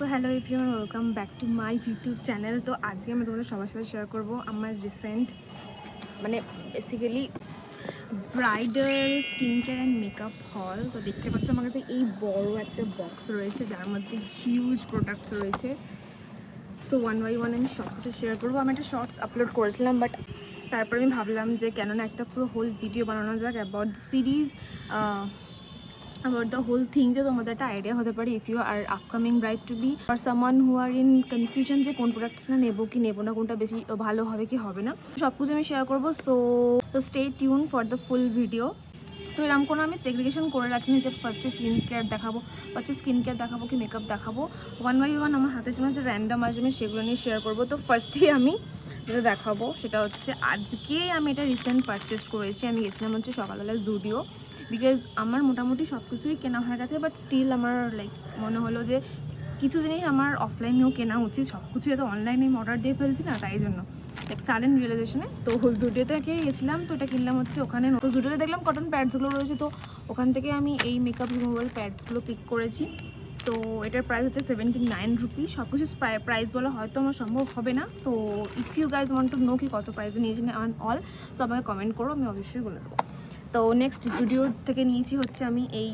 So hello everyone, welcome back to my YouTube channel. তো আজকে আমি তোমাদের সবার সাথে শেয়ার করবো আমার recent basically bridal skin care and makeup হল। তো দেখতে পাচ্ছ আমার কাছে এই বড় একটা বক্স রয়েছে যার মধ্যে হিউজ প্রোডাক্টস রয়েছে। সো ওয়ান বাই ওয়ান আমি সব কিছু শেয়ার করবো। আমি একটা শর্টস আপলোড করেছিলাম, বাট তারপর আমি ভাবলাম যে কেননা একটা পুরো হোল ভিডিও বানানো যাক about the series, about the whole thing, যে তোমাদের একটা আইডিয়া হতে পারে if you are upcoming bride to be or someone who R in confusion যে কোন প্রোডাক্টসটা নেবো কি নেবো না, কোনটা বেশি ভালো হবে কি হবে না, সব কিছু আমি শেয়ার করবো। So stay tune for the full video. তো এরকম কোনো আমি সেগ্রিগেশন করে রাখিনি যে ফার্স্টে স্কিন কেয়ার দেখাবো কি মেকআপ দেখাবো। ওয়ান বাই ওয়ান আমার হাতে সামনে যে র্যান্ডম আসবে আমি সেগুলো নিয়ে শেয়ার করবো। তো ফার্স্টেই আমি যেটা দেখাবো সেটা হচ্ছে আজকে আমি এটা রিসেন্ট পারচেস করেছি। আমি গেছিলাম হচ্ছে সকালবেলা জুডিও, বিকজ আমার মোটামুটি সব কিছুই কেনা হয়ে গেছে, বাট স্টিল আমার মনে হলো যে কিছু জিনিস আমার অফলাইনেও কেনা উচিত। সব কিছু তো অনলাইনে আমি অর্ডার দিয়ে ফেলছি না, তাই জন্য সাডেন রিয়েলাইজেশনে তো জুডিওতে গেছিলাম। তো এটা কিনলাম হচ্ছে ওখানে। তো জুডিওতে দেখলাম কটন প্যাডসগুলো রয়েছে, তো ওখান থেকে আমি এই মেকআপ রিমুভাল প্যাডসগুলো পিক করেছি। তো এটার প্রাইস হচ্ছে 79 রুপি। সব কিছু প্রাইস বলা হয়তো আমার সম্ভব হবে না, তো if you guys want to know কি কত প্রাইসে নিয়েছেন অন অল, তো আমাকে কমেন্ট করো, আমি অবশ্যই বলে দেবো। তো নেক্সট জুডিওর থেকে নিয়েছি হচ্ছে আমি এই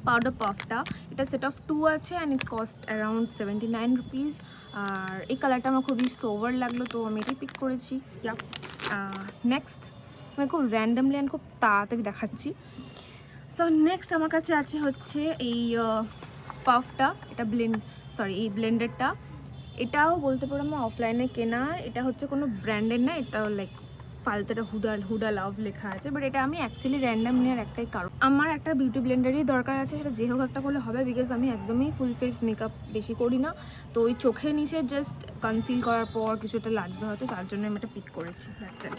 পাউডার পাফটা। এটা সেট অফ 2 আছে and it cost around 79 rupees. আর এই কালারটা আমার খুবই সোভার লাগলো, তো আমি এটাই পিক করেছি। নেক্সট আমি খুব র্যান্ডামলি অ্যান্ড খুব তাড়াতাড়ি দেখাচ্ছি। সো নেক্সট আমার কাছে আছে হচ্ছে এই পাফটা, এটা এই ব্লেন্ডারটা। এটাও বলতে পারো আমার অফলাইনে কেনা। এটা হচ্ছে কোনো ব্র্যান্ডের না, এটা ফালতুটা হুডা লাভ লেখা আছে, বাট এটা আমি অ্যাকচুয়ালি র্যান্ডাম নেওয়ার একটাই কারণ, আমার একটা বিউটি ব্লেন্ডারই দরকার আছে, সেটা যে হোক একটা করলে হবে, বিকজ আমি একদমই ফুল ফেস মেকআপ বেশি করি না। তো ওই চোখের নিচে জাস্ট কনসিল করার পর কিছুটা লাগবে হয়তো, তার জন্য আমি এটা পিক করেছি। That's it.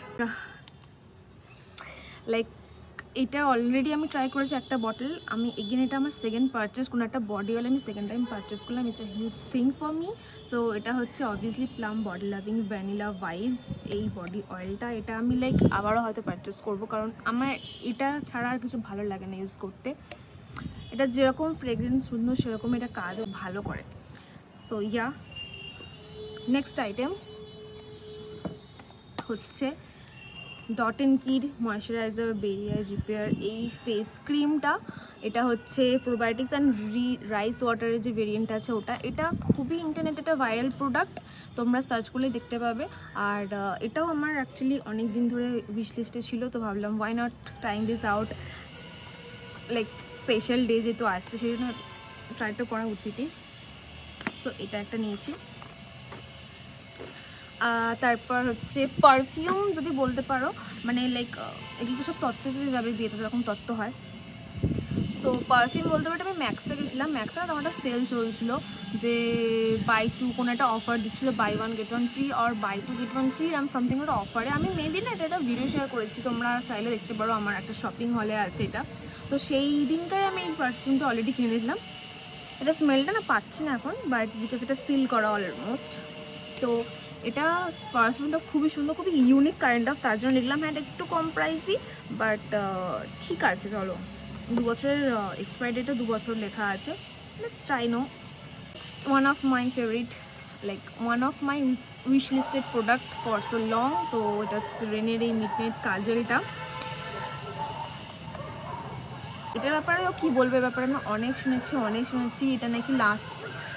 এটা অলরেডি আমি ট্রাই করেছি একটা বটল। আমি এগেন এটা আমার সেকেন্ড পারচেস, কোনো একটা বডি অয়েল আমি সেকেন্ড টাইম পারচেস করলাম। It's a huge thing for me. So এটা হচ্ছে obviously plum body loving vanilla vibes এই বডি অয়েলটা। এটা আমি আবারও হয়তো পারচেস করবো, কারণ আমার এটা ছাড়া আর কিছু ভালো লাগে না ইউজ করতে। এটা যেরকম ফ্রেগরেন্স সুন্দর সেরকম এটা কাজও ভালো করে। সো নেক্সট আইটেম হচ্ছে Dot and Key moisturiser barrier repair এই ফেস ক্রিমটা। এটা হচ্ছে প্রোবায়োটিক্স অ্যান্ড রাইস ওয়াটারের যে ভেরিয়েন্ট আছে ওটা। এটা খুবই ইন্টারনেটে একটা ভাইরাল প্রোডাক্ট, তোমরা সার্চ করলে দেখতে পাবে। আর এটাও আমার অ্যাকচুয়ালি অনেক দিন ধরে উইশ লিস্টে ছিল, তো ভাবলাম why not trying this out, special day যেহেতু আসছে সেই জন্য ট্রাই তো করা উচিতই। সো এটা একটা নিয়েছি। তারপর হচ্ছে পারফিউম যদি বলতে পারো, এগুলো সব তত্ত্বে যাবে, বিয়েতে যেরকম তত্ত্ব হয়। সো পারফিউম বলতে পারো আমি ম্যাক্সে গেছিলাম। ম্যাক্সে তখন একটা সেল চলছিল যে বাই টু কোনো একটা অফার দিচ্ছিলো, buy one get one free আর buy two get one free something একটা অফারে। আমি মেবি না এটা একটা ভিডিও শেয়ার করেছি, তোমরা চাইলে দেখতে পারো, আমার একটা শপিং হলে আছে এটা। তো সেই দিনটাই আমি এই পারফিউমটা অলরেডি কিনে নিয়েছিলাম। এটা স্মেলটা না পাচ্ছি না এখন, বাট বিকজ এটা সিল করা অলমোস্ট। তো এটা পারফিউমটা খুবই সুন্দর, খুবই ইউনিক কাইন্ড অফ, তার জন্য দেখলাম। হ্যাঁ, একটু কম প্রাইসই, বাট ঠিক আছে, চলো। 2 বছরের এক্সপায়ারি ডেটও 2 বছর লেখা আছে। Let's try now. One of my favourite, one of my wish listed product for so long. তো এটা হচ্ছে রেনের এই মিডনাইট কাজলটা। এটার ব্যাপারেও কি বলবে, ব্যাপারে আমি অনেক শুনেছি এটা নাকি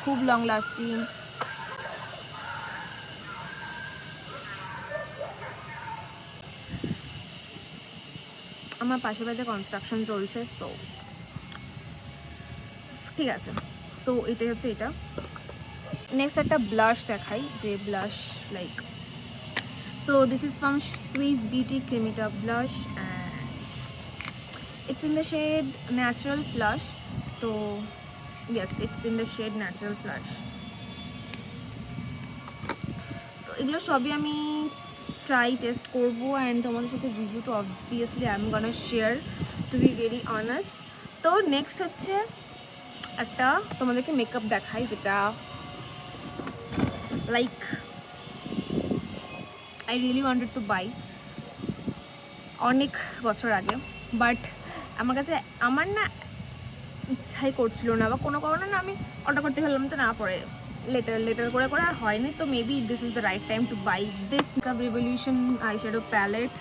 খুব লং লাস্টিং। আমার পাশে বাড়িতে কনস্ট্রাকশন চলছে, সো ঠিক আছে। তো এটাই হচ্ছে এটা। নেক্সট একটা ব্লাশ দেখাই, যে blush so this is from Swiss beauty ক্রিমিটা blush and it's in the shade natural flush. তো yes, it's in the shade natural flush. তো এগুলো সবই আমি টেস্ট করবো অ্যান্ড তোমাদের সাথে রিভিউ তো obviously I am gonna share, to be very honest. তো নেক্সট হচ্ছে একটা তোমাদেরকে মেকআপ দেখাই, যেটা I really wanted to buy অনেক বছর আগে, বাট আমার ইচ্ছাই করছিল না, বা কোনো কারণে না আমি অর্ডার করতে গেলাম তো না, পরে লেটার করে করে আর হয়নি। তো maybe this is the right time to buy this Makeup Revolution eyeshadow palette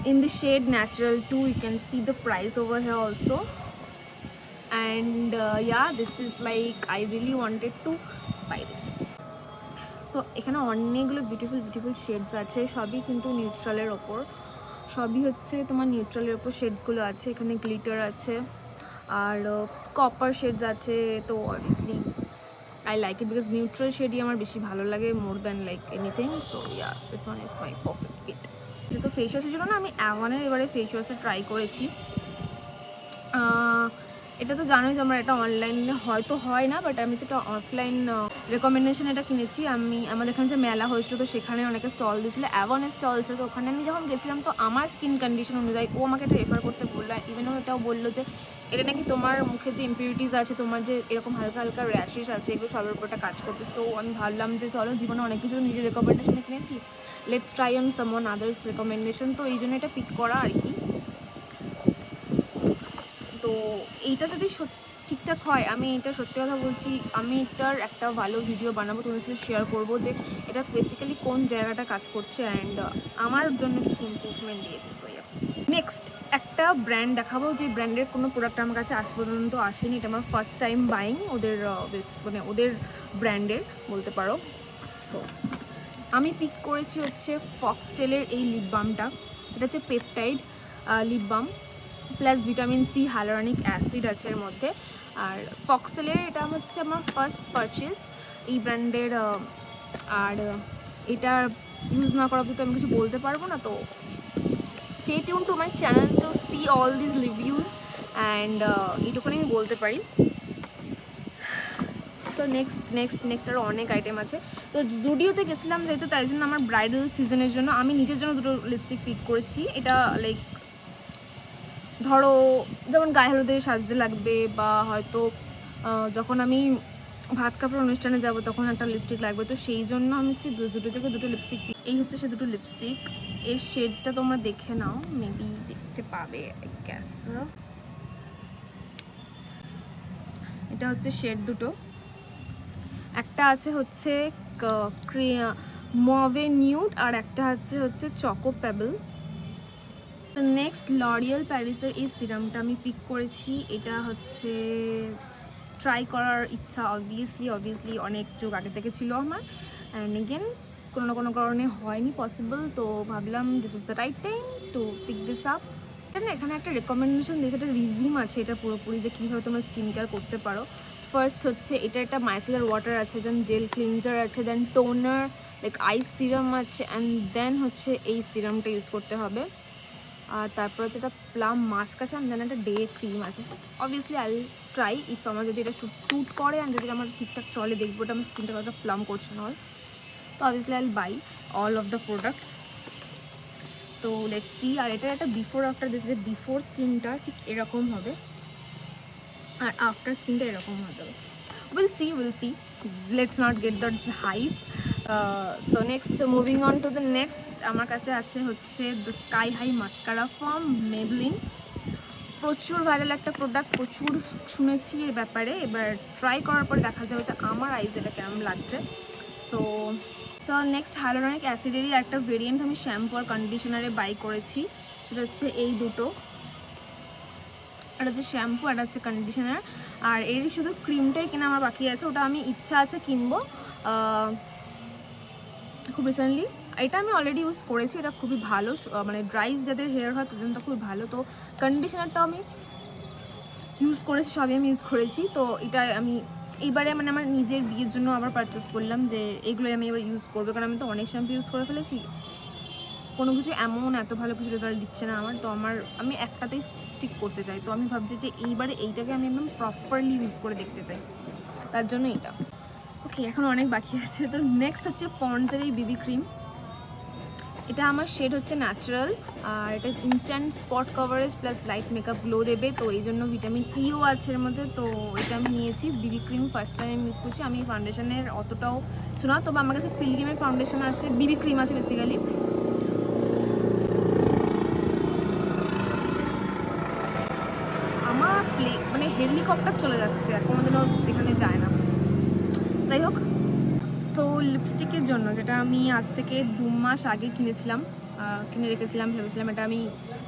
in the shade natural 2. You can see the price over here also, and yeah, this is like I really wanted to buy this. So এখানে অনেকগুলো beautiful shades আছে, সবই কিন্তু নিউট্রালের ওপর, সবই হচ্ছে তোমার নিউট্রালের ওপর শেডসগুলো আছে। এখানে গ্লিটার আছে আর কপার শেডস আছে। তো obviously I like it because neutral শেডই আমার বেশি ভালো লাগে more than like anything. So yeah, this one is my perfect fit. তো ফেস ওয়াশের জন্য না আমি অ্যাভনের এবারে ফেস ওয়াশটা ট্রাই করেছি। এটা তো জানোই তোমরা, এটা অনলাইনে হয়তো হয় না, বাট আমি তো এটা অফলাইন রেকমেন্ডেশন এটা কিনেছি। আমাদের এখানে যে মেলা হয়েছিল তো সেখানে অনেকে স্টল দিয়েছিলো, অ্যাভনের স্টল ছিল। তো ওখানে আমি যখন গেছিলাম তো আমার স্কিন কন্ডিশন অনুযায়ী ও আমাকে এটা রেফার করতে বললো। ইভেন ও এটাও বললো যে এটা নাকি তোমার মুখে যে ইম্পিউরিটিস আছে, তোমার যে এরকম হালকা হালকা র্যাশেস আছে, এগুলো সবের উপর একটা কাজ করবে। তো আমি ভাবলাম যে চলো, জীবনে অনেক কিছু নিজের রেকমেন্ডেশনে কিনেছি, let's try on someone others recommendation. তো এই জন্য এটা পিক করা আর কি। তো এইটা যদি ঠিকঠাক হয়, আমি এটা সত্যি কথা বলছি, আমি এটার একটা ভালো ভিডিও বানাবো, তোমাদের সাথে শেয়ার করবো যে এটা বেসিক্যালি কোন জায়গাটা কাজ করছে অ্যান্ড আমার জন্য কী ইম্প্রুভমেন্ট দিয়েছে। সো নেক্সট একটা ব্র্যান্ড দেখাবো, যে ব্র্যান্ডের কোনো প্রোডাক্ট আমার কাছে আজ পর্যন্ত আসেনি। এটা আমার ফার্স্ট টাইম বাইং ওদের মানে ওদের ব্র্যান্ডের বলতে পারো। সো আমি পিক করেছি হচ্ছে ফক্সটেলের এই লিপ বামটা। এটা হচ্ছে peptide lip balm plus vitamin C hyaluronic acid আছে এর মধ্যে। আর ফক্সটেলের এটা হচ্ছে আমার ফার্স্ট পারচেস এই ব্র্যান্ডের। আর এটা ইউজ না করা তো আমি কিছু বলতে পারবো না। তো stay tune to my channel to see all this reviews and এইটুকুনি আমি বলতে পারি। তো নেক্সট আরও অনেক আইটেম আছে। তো জুডিওতে গেছিলাম যেহেতু, তাই জন্য আমার ব্রাইডাল সিজনের জন্য আমি নিজের জন্য দুটো লিপস্টিক পিক করেছি। এটা লাইক ধরো যেমন গায়ে হলুদে সাজতে লাগবে, বা হয়তো যখন আমি ভাত কাপড় অনুষ্ঠানে যাব তখন একটা লিপস্টিক লাগবে। তো সেই জন্য আমি হচ্ছে জুডিও থেকে দুটো লিপস্টিক, এই হচ্ছে সে দুটো লিপস্টিক। এর শেডটা তোমরা দেখে নাও, মেবি দেখতে পাবে আই গ্যাস। এটা হচ্ছে শেড দুটো, একটা আছে হচ্ছে মভে নিউড আর একটা হচ্ছে চকো পেবল। তো নেক্সট লরিয়াল প্যারিসের এই সিরামটা আমি পিক করেছি। এটা হচ্ছে ট্রাই করার ইচ্ছা অবভিয়াসলি অনেক যুগ আগে থেকে ছিল আমার, অ্যান্ড এগেন কোনো না কোনো কারণে হয়নি পসিবল। তো ভাবলাম this is the right time to pick this up. এটা না এখানে একটা রেকমেন্ডেশন দিয়েছে, এটা রিজিম আছে এটা পুরোপুরি, যে কীভাবে তোমরা স্কিন কেয়ার করতে পারো। ফার্স্ট হচ্ছে এটা একটা মাইসেলার ওয়াটার আছে, দেন জেল ক্লিনজার আছে, দেন টোনার লাইক আইস সিরাম আছে, অ্যান্ড দেন হচ্ছে এই সিরামটা ইউজ করতে হবে। আর তারপর হচ্ছে একটা প্লাম মাস্ক আছে, অ্যান্ড দেন একটা ডে ক্রিম আছে। অবভিয়াসলি আই ট্রাই ইফ আমার যদি এটা স্যুট করে অ্যান্ড যদি আমার ঠিকঠাক চলে, দেখবো এটা আমার স্কিনটা কতটা প্লাম করছে না। তো obviously I buy all of the products. তো লেটস সি। আর এটা একটা বিফোর আফটার দিয়েছে, যে বিফোর স্কিনটা ঠিক এরকম হবে আর আফটার স্কিনটা এরকম হয়ে যাবে। Will see, let's not get that hype. So next moving on to the next, আমার কাছে আছে হচ্ছে the Sky High mascara from Maybelline. প্রচুর ভাইরাল একটা প্রোডাক্ট, প্রচুর শুনেছি এর ব্যাপারে। এবার ট্রাই করার পর দেখা যাবে যে আমার আইজ এটা কেমন লাগছে। সো নেক্সট হাইলোরনিক অ্যাসিডেরই একটা ভেরিয়েন্ট আমি শ্যাম্পু আর কন্ডিশনারে বাই করেছি। সেটা হচ্ছে এই দুটো, এটা হচ্ছে শ্যাম্পু আর হচ্ছে কন্ডিশনার। আর এরই শুধু ক্রিমটাই কেনা আমার বাকি আছে, ওটা আমি ইচ্ছা আছে কিনবো খুব রিসেন্টলি। এটা আমি অলরেডি ইউজ করেছি, এটা খুবই ভালো, মানে ড্রাই যাদের হেয়ার হয় তাদের জন্য খুবই ভালো। তো কন্ডিশনারটাও আমি ইউজ করেছি, সবই আমি ইউজ করেছি। তো এটা আমি এইবারে মানে আমার নিজের বিয়ের জন্য আবার পারচেস করলাম, যে এগুলোই আমি এবার ইউজ করবো, কারণ আমি তো অনেক শ্যাম্পু ইউজ করে ফেলেছি, কোনো কিছু এত ভালো কিছু রেজাল্ট দিচ্ছে না আমার। তো আমি একটাতেই স্টিক করতে চাই। তো আমি ভাবছি যে এইবারে এইটাকে আমি একদম প্রপারলি ইউজ করে দেখতে চাই, তার জন্য এটা। ওকে, এখন অনেক বাকি আছে। তো নেক্সট হচ্ছে পন্ডসের এই বিবি ক্রিম। এটা আমার শেড হচ্ছে ন্যাচারাল, আর এটা instant spot coverage plus light makeup glow দেবে। তো এই জন্য ভিটামিন ইও আছে এর মধ্যে। তো এটা আমি নিয়েছি বিবি ক্রিম, ফার্স্ট টাইম আমি ইউজ করছি। আমি ফাউন্ডেশনের অতটাও শোনা, তবে আমার কাছে পিলগ্রিমের ফাউন্ডেশন আছে, বিবি ক্রিম আছে বেসিক্যালি। আমার মেকআপটা চলে যাচ্ছে, কোনোদিনও যেখানে যায় না। যাই হোক, সো লিপস্টিকের জন্য যেটা আমি আজ থেকে 2 মাস আগে কিনেছিলাম, কিনে রেখেছিলাম, ভেবেছিলাম এটা আমি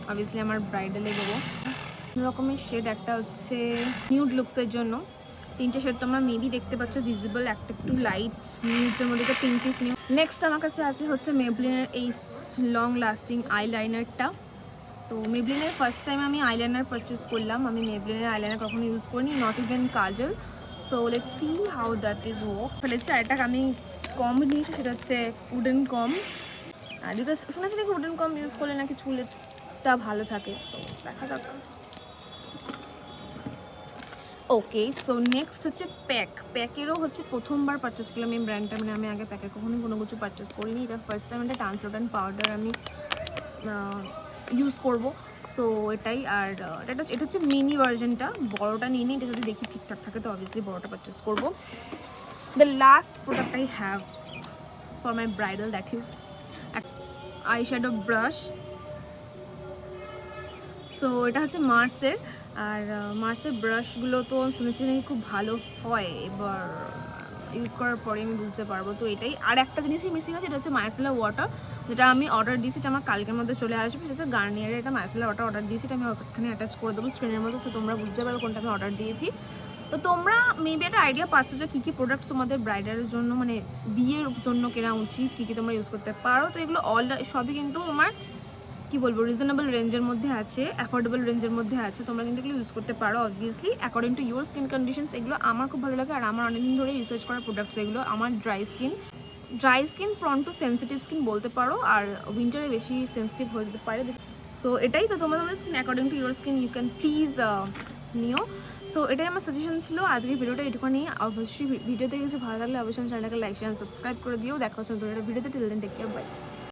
অবভিয়াসলি আমার ব্রাইডালে দেবো। রকমের শেড, একটা হচ্ছে নিউড লুকসের জন্য, 3টে শেড তোমরা মেবি দেখতে পাচ্ছ ভিজিবল, একটা একটু লাইট নিউডসের মধ্যে, একটা পিঙ্কিশ নিউ। নেক্সট আমার কাছে আছে হচ্ছে মেবলিনের এই লং লাস্টিং আইলাইনারটা। তো মেবলিনের ফার্স্ট টাইম আমি আইলাইনার পারচেস করলাম, আমি মেবলিনের আইলাইনার কখনো ইউজ করিনি, not even kajal. So let's see how that is work. ফেলেছি আর একটা আমি কম নিয়েছি, সেটা হচ্ছে উডেন কম, আর বিকজ শুনেছি নাকি উডেন কম ইউজ করলে নাকি চুলটা ভালো থাকে, তো দেখা যাক। ওকে, সো নেক্সট হচ্ছে প্যাকেরও হচ্ছে প্রথমবার পারচেস করলাম এই ব্র্যান্ডটা, মানে আমি আগে প্যাকের কখনো কোনো কিছু পারচেস করিনি, এটা ফার্স্ট টাইম একটা ট্রান্সলুটেন্ট পাউডার আমি ইউজ করব। সো এটাই, আর এটা হচ্ছে মিনি ভার্জনটা, বড়টা নিয়ে নিই, এটা যদি দেখি ঠিকঠাক থাকে তো অবভিয়াসলি বড়টা পারচেস করব। The last product I have for my bridal, that is eye shadow brush. So এটা হচ্ছে মার্সের, আর মার্সের ব্রাশগুলো তো শুনেছি নাকি খুব ভালো হয়, এবার ইউজ করার পরে আমি বুঝতে পারবো। তো এটাই, আর একটা জিনিসই মিসিং আছে, এটা হচ্ছে মাইসেলার ওয়াটার, যেটা আমি অর্ডার দিয়েছি, এটা আমার কালকের মধ্যে চলে আসবে। এটা হচ্ছে গার্নিয়ারের একটা মাইসেলার ওয়াটার অর্ডার দিয়েছি, এটা আমি ওখানে অ্যাটাচ করে দেবো স্ক্রিনের মধ্যে, তো তোমরা বুঝতে পারো কোনটা আমি অর্ডার দিয়েছি। তো তোমরা মেবি একটা আইডিয়া পাচ্ছ যে কী কী প্রোডাক্টস তোমাদের ব্রাইডালের জন্য, মানে বিয়ের জন্য কেনা উচিত, কী কী তোমরা ইউজ করতে পারো। তো এগুলো সবই কিন্তু তোমার কি বলবো রিজনেবল রেঞ্জের মধ্যে আছে, অ্যাফোর্ডেবল রেঞ্জের মধ্যে আছে, তোমরা কিন্তু এগুলো ইউজ করতে পারো obviously according to your skin conditions. এগুলো আমার খুব ভালো লাগে, আর আমার অনেকদিন ধরে রিসার্চ করা প্রোডাক্টস এগুলো। আমার dry skin prone to sensitive skin বলতে পারো, আর উইন্টারে বেশি সেন্সিটিভ হয়ে যেতে পারে। সো এটাই, তো তোমাদের skin according to your skin you can please নিও। সো এটাই আমার সাজেশন ছিল আজকের ভিডিওটা, এটুকুনি। অবশ্যই ভিডিওতে কিছু ভালো লাগলে অবশ্যই চ্যানেলটাকে লাইক শেয়ার সাবস্ক্রাইব করে দিও। দেখা হচ্ছে ভিডিওতে, till then take care, by.